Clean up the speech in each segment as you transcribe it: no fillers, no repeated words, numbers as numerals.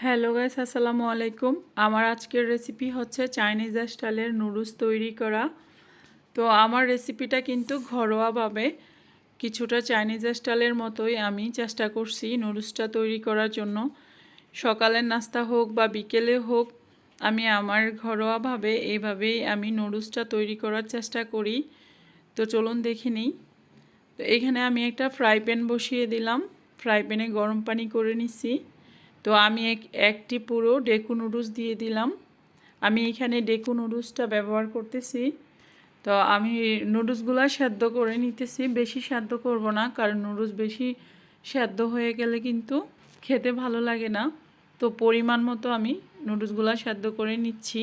Hello guys, আসসালামু আলাইকুম। আমার আজকের রেসিপি হচ্ছে চাইনিজ স্টাইলের নুডলস তৈরি করা। তো আমার রেসিপিটা কিন্তু ঘরোয়াভাবে কিছুটা চাইনিজ স্টাইলের মতোই আমি চেষ্টা করছি নুডলসটা তৈরি করার জন্য। সকালের নাস্তা হোক বা বিকেলে হোক, আমি আমার ঘরোয়াভাবে এইভাবেই আমি নুডলসটা তৈরি করার চেষ্টা করি। তো চলুন দেখে নিই। তো এখানে আমি একটা ফ্রাই প্যান বসিয়ে দিলাম। ফ্রাই প্যানে গরম পানি করে নিচ্ছি। তো আমি একটি পুরো ডেকু নুডলস দিয়ে দিলাম। আমি এখানে ডেকু নুডলসটা ব্যবহার করতেছি। তো আমি নুডলসগুলো সেদ্ধ করে নিতেছি, বেশি সেদ্ধ করব না, কারণ নুডলস বেশি সেদ্ধ হয়ে গেলে কিন্তু খেতে ভালো লাগে না। তো পরিমাণ মতো আমি নুডলসগুলো সেদ্ধ করে নিচ্ছি।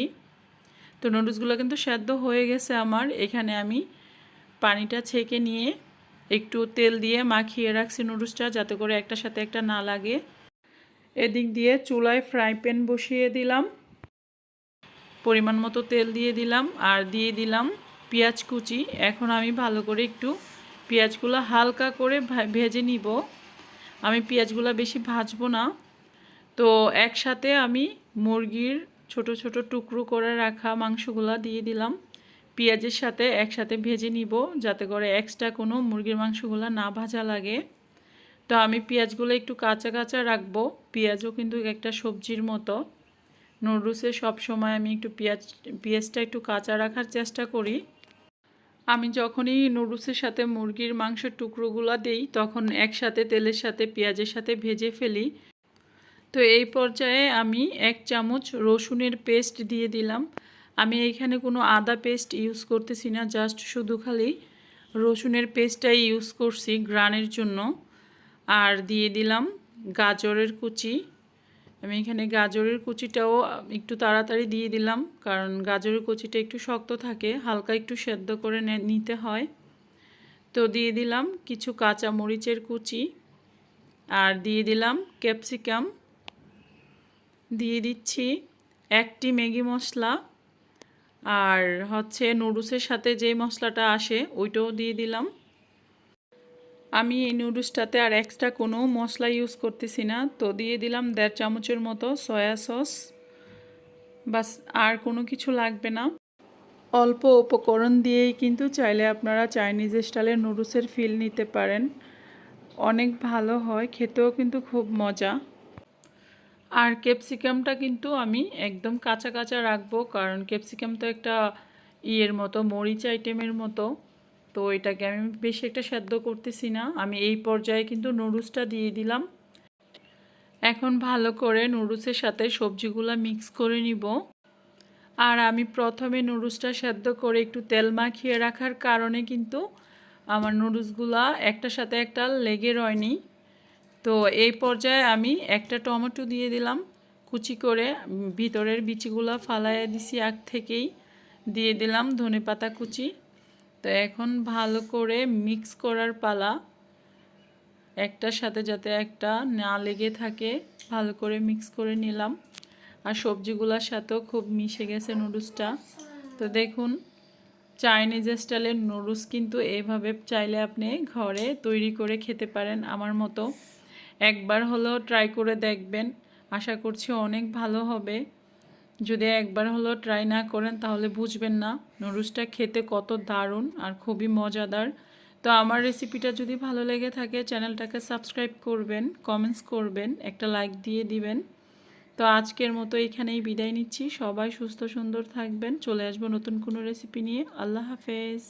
তো নুডলসগুলো কিন্তু সেদ্ধ হয়ে গেছে আমার। এখানে আমি পানিটা ছেঁকে নিয়ে একটু তেল দিয়ে মাখিয়ে রাখছি নুডলসটা, যাতে করে একটার সাথে একটা না লাগে। এদিক দিয়ে চুলায় ফ্রাই প্যান বসিয়ে দিলাম, পরিমাণ মতো তেল দিয়ে দিলাম আর দিয়ে দিলাম পেঁয়াজ কুচি। এখন আমি ভালো করে একটু পেঁয়াজগুলো হালকা করে ভেজে নিব। আমি পেঁয়াজগুলো বেশি ভাজবো না। তো একসাথে আমি মুরগির ছোট ছোট টুকরো করে রাখা মাংসগুলো দিয়ে দিলাম, পেঁয়াজের সাথে একসাথে ভেজে নিব, যাতে করে এক্সট্রা কোনো মুরগির মাংসগুলো না ভাজা লাগে। তো আমি পেঁয়াজগুলো একটু কাঁচা কাঁচা রাখবো। পেঁয়াজও কিন্তু একটা সবজির মতো। নুডলসে সবসময় আমি একটু পেঁয়াজটা একটু কাঁচা রাখার চেষ্টা করি। আমি যখনই নুডলসের সাথে মুরগির মাংসের টুকরোগুলো দিই, তখন একসাথে তেলের সাথে পেঁয়াজের সাথে ভেজে ফেলি। তো এই পর্যায়ে আমি 1 চামচ রসুনের পেস্ট দিয়ে দিলাম। আমি এইখানে কোনো আদা পেস্ট ইউজ করতেছি না, জাস্ট শুধু খালি রসুনের পেস্টটাই ইউজ করছি ঘ্রাণের জন্য। আর দিয়ে দিলাম গাজরের কুচি। আমি এখানে গাজরের কুচিটাও একটু তাড়াতাড়ি দিয়ে দিলাম, কারণ গাজরের কুচিটা একটু শক্ত থাকে, হালকা একটু সেদ্ধ করে নিতে হয়। তো দিয়ে দিলাম কিছু কাঁচা মরিচের কুচি আর দিয়ে দিলাম ক্যাপসিকাম। দিয়ে দিচ্ছি একটি ম্যাগি মশলা, আর হচ্ছে নুডলসের সাথে যে মশলাটা আসে ওইটাও দিয়ে দিলাম। আমি এই নুডলসটাতে আর এক্সট্রা কোনো মশলা ইউজ করতেছি না। তো দিয়ে দিলাম 1.5 চামচের মতো সয়া সস। বাস, আর কোনো কিছু লাগবে না। অল্প উপকরণ দিয়েই কিন্তু চাইলে আপনারা চাইনিজ স্টাইলের নুডলসের ফিল নিতে পারেন। অনেক ভালো হয়, খেতেও কিন্তু খুব মজা। আর ক্যাপসিকামটা কিন্তু আমি একদম কাঁচা কাঁচা রাখবো, কারণ ক্যাপসিকাম তো একটা ইয়ের মতো, মরিচ আইটেমের মতো। তো এটাকে আমি বেশি একটা সেদ্ধ করতেছি না। আমি এই পর্যায়ে কিন্তু নুডলসটা দিয়ে দিলাম। এখন ভালো করে নুডলসের সাথে সবজিগুলো মিক্স করে নিব। আর আমি প্রথমে নুডলসটা সেদ্ধ করে একটু তেল মাখিয়ে রাখার কারণে কিন্তু আমার নুডলসগুলা একটার সাথে একটা লেগে রয়নি। তো এই পর্যায়ে আমি একটা টমেটো দিয়ে দিলাম কুচি করে, ভিতরের বিচিগুলো ফালাইয়া দিছি আগ থেকেই। দিয়ে দিলাম ধনেপাতা কুচি। তো এখন ভালো করে মিক্স করার পালা, একটার সাথে যাতে একটা না লেগে থাকে, ভালো করে মিক্স করে নিলাম। আর সবজিগুলোর সাথেও খুব মিশে গেছে নুডলসটা। তো দেখুন, চাইনিজ স্টাইলের নুডলস কিন্তু এইভাবে চাইলে আপনি ঘরে তৈরি করে খেতে পারেন আমার মতো। একবার হলেও ট্রাই করে দেখবেন, আশা করছি অনেক ভালো হবে। যদি একবার হলেও ট্রাই না করেন তাহলে বুঝবেন না নুডলসটা খেতে কত দারুণ আর খুবই মজাদার। তো আমার রেসিপিটা যদি ভালো লেগে থাকে, চ্যানেলটাকে সাবস্ক্রাইব করবেন, কমেন্টস করবেন, একটা লাইক দিয়ে দিবেন। তো আজকের মতো এখানেই বিদায় নিচ্ছি। সবাই সুস্থ সুন্দর থাকবেন। চলে আসবো নতুন কোনো রেসিপি নিয়ে। আল্লাহ হাফেজ।